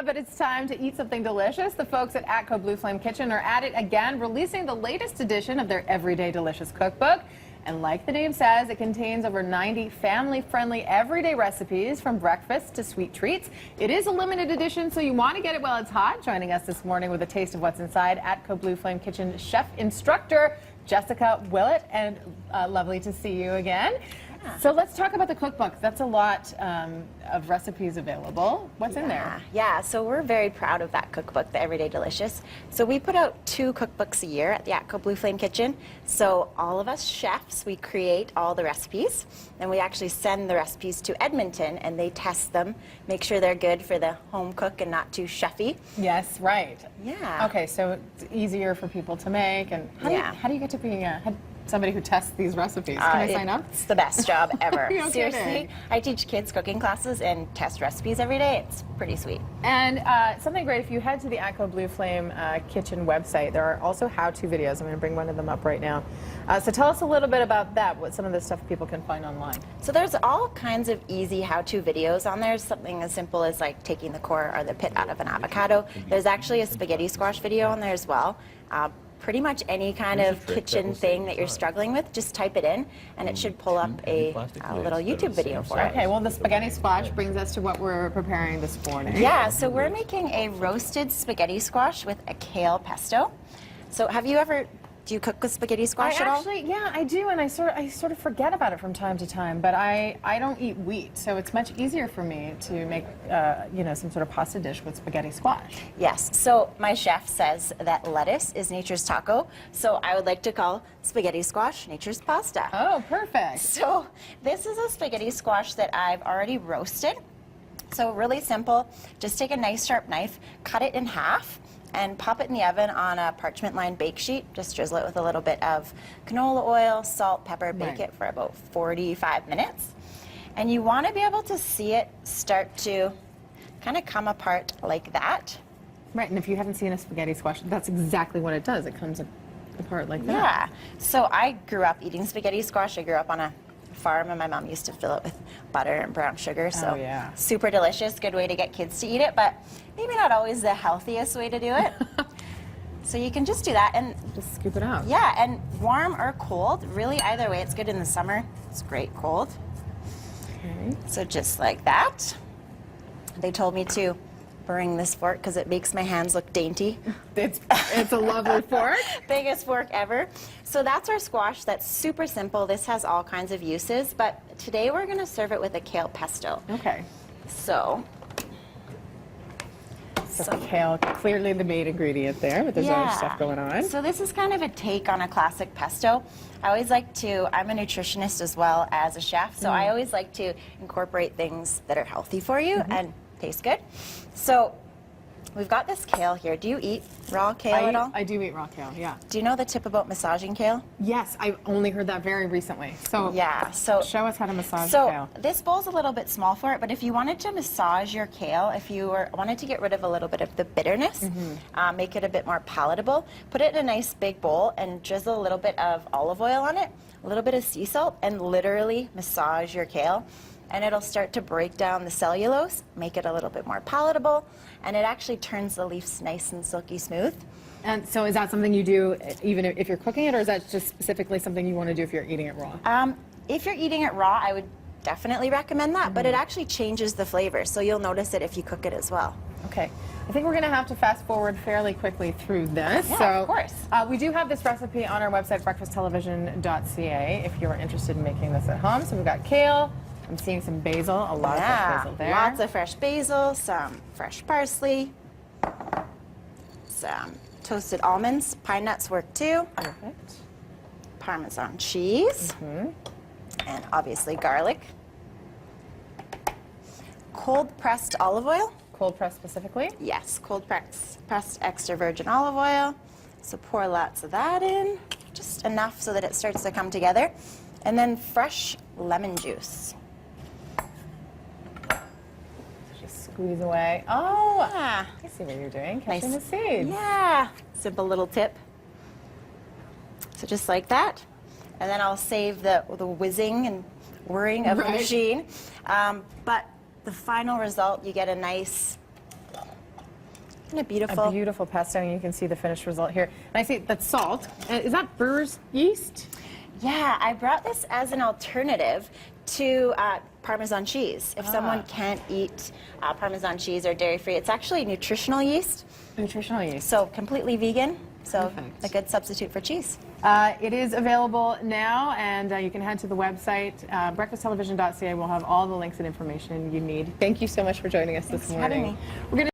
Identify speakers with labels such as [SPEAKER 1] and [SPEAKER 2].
[SPEAKER 1] but it's time to eat something delicious. The folks at ATCO Blue Flame Kitchen are at it again, releasing the latest edition of their Everyday Delicious cookbook. And like the name says, it contains over 90 family-friendly everyday recipes from breakfast to sweet treats. It is a limited edition, so you want to get it while it's hot. Joining us this morning with a taste of what's inside, ATCO Blue Flame Kitchen chef instructor Jessica Willott, and lovely to see you again. So let's talk about the cookbook. That's a lot of recipes available. What's in there?
[SPEAKER 2] Yeah, so we're very proud of that cookbook, the Everyday Delicious. So we put out 2 cookbooks a year at the ATCO Blue Flame Kitchen. So all of us chefs, we create all the recipes, and we actually send the recipes to Edmonton, and they test them, make sure they're good for the home cook and not too chefy.
[SPEAKER 1] Yes, right.
[SPEAKER 2] Yeah.
[SPEAKER 1] Okay, so it's easier for people to make. And how do you get to be somebody who tests these recipes? Can I sign up?
[SPEAKER 2] It's the best job ever.
[SPEAKER 1] No
[SPEAKER 2] Seriously,
[SPEAKER 1] kidding.
[SPEAKER 2] I teach kids cooking classes and test recipes every day. It's pretty sweet.
[SPEAKER 1] And something great, if you head to the ATCO Blue Flame Kitchen website, there are also how-to videos. I'm going to bring one of them up right now. So tell us a little bit about that, what some of the stuff people can find online.
[SPEAKER 2] So there's all kinds of easy how-to videos on there. Something as simple as like taking the core or the pit out of an avocado. There's actually a spaghetti squash video on there as well. Pretty much any kind of kitchen thing that you're struggling with, just type it in, and it should pull up a little YouTube video for it.
[SPEAKER 1] Okay, well, the spaghetti squash brings us to what we're preparing this morning.
[SPEAKER 2] Yeah, so we're making a roasted spaghetti squash with a kale pesto. So do you cook with spaghetti squash at all?
[SPEAKER 1] Actually, yeah, I do, and I sort of forget about it from time to time, but I don't eat wheat, so it's much easier for me to make, some sort of pasta dish with spaghetti squash.
[SPEAKER 2] Yes, so my chef says that lettuce is nature's taco, so I would like to call spaghetti squash nature's pasta.
[SPEAKER 1] Oh, perfect.
[SPEAKER 2] So this is a spaghetti squash that I've already roasted. So really simple, just take a nice sharp knife, cut it in half, and pop it in the oven on a parchment-lined bake sheet. Just drizzle it with a little bit of canola oil, salt, pepper, bake it for about 45 minutes. And you want to be able to see it start to kind of come apart like that.
[SPEAKER 1] Right, and if you haven't seen a spaghetti squash, that's exactly what it does. It comes apart like that.
[SPEAKER 2] Yeah, so I grew up eating spaghetti squash. I grew up on a farm, and my mom used to fill it with butter and brown sugar, so super delicious, good way to get kids to eat it, but maybe not always the healthiest way to do it. So you can just do that and
[SPEAKER 1] just scoop it out.
[SPEAKER 2] Yeah, and warm or cold, really either way. It's good in the summer, it's great cold. Okay. So just like that. They told me to bring this fork because it makes my hands look dainty.
[SPEAKER 1] It's a lovely fork.
[SPEAKER 2] Biggest fork ever. So that's our squash. That's super simple. This has all kinds of uses, but today we're going to serve it with a kale pesto.
[SPEAKER 1] Okay.
[SPEAKER 2] So
[SPEAKER 1] kale, clearly the main ingredient there, but there's other stuff going on.
[SPEAKER 2] So this is kind of a take on a classic pesto. I always like to, I'm a nutritionist as well as a chef, so I always like to incorporate things that are healthy for you and taste good. So we've got this kale here. Do you eat raw kale at all?
[SPEAKER 1] I do eat raw kale, yeah.
[SPEAKER 2] Do you know the tip about massaging kale?
[SPEAKER 1] Yes, I've only heard that very recently. So show us how to massage kale.
[SPEAKER 2] So this bowl's a little bit small for it, but if you wanted to massage your kale, if you wanted to get rid of a little bit of the bitterness, make it a bit more palatable, put it in a nice big bowl and drizzle a little bit of olive oil on it, a little bit of sea salt, and literally massage your kale. And it'll start to break down the cellulose, make it a little bit more palatable, and it actually turns the leaves nice and silky smooth.
[SPEAKER 1] And so is that something you do even if you're cooking it, or is that just specifically something you want to do if you're eating it raw?
[SPEAKER 2] If you're eating it raw, I would definitely recommend that, but it actually changes the flavor, so you'll notice it if you cook it as well.
[SPEAKER 1] Okay. I think we're going to have to fast forward fairly quickly through this.
[SPEAKER 2] Yeah, of course.
[SPEAKER 1] We do have this recipe on our website, breakfasttelevision.ca, if you're interested in making this at home. So we've got kale. I'm seeing some basil, a lot of fresh basil there.
[SPEAKER 2] Lots of fresh basil, some fresh parsley, some toasted almonds, pine nuts work too.
[SPEAKER 1] Perfect.
[SPEAKER 2] Parmesan cheese, and obviously garlic. Cold pressed olive oil.
[SPEAKER 1] Cold pressed specifically?
[SPEAKER 2] Yes, cold pressed extra virgin olive oil. So pour lots of that in, just enough so that it starts to come together. And then fresh lemon juice.
[SPEAKER 1] Squeeze away. Oh,
[SPEAKER 2] I
[SPEAKER 1] see what you're doing. Catching the seeds.
[SPEAKER 2] Yeah, simple little tip. So just like that. And then I'll save the whizzing and whirring of the machine. But the final result, you get a nice And a beautiful.
[SPEAKER 1] beautiful pesto, and you can see the finished result here. And I see that's salt. Is that brewer's yeast?
[SPEAKER 2] Yeah, I brought this as an alternative to Parmesan cheese. If someone can't eat Parmesan cheese or dairy-free, it's actually nutritional yeast.
[SPEAKER 1] Nutritional yeast.
[SPEAKER 2] So completely vegan. So
[SPEAKER 1] Perfect.
[SPEAKER 2] a good substitute for cheese.
[SPEAKER 1] It is available now, and you can head to the website, breakfasttelevision.ca. We'll have all the links and information you need. Thank you so much for joining us this
[SPEAKER 2] Thanks for having
[SPEAKER 1] morning.
[SPEAKER 2] me.
[SPEAKER 1] We're gonna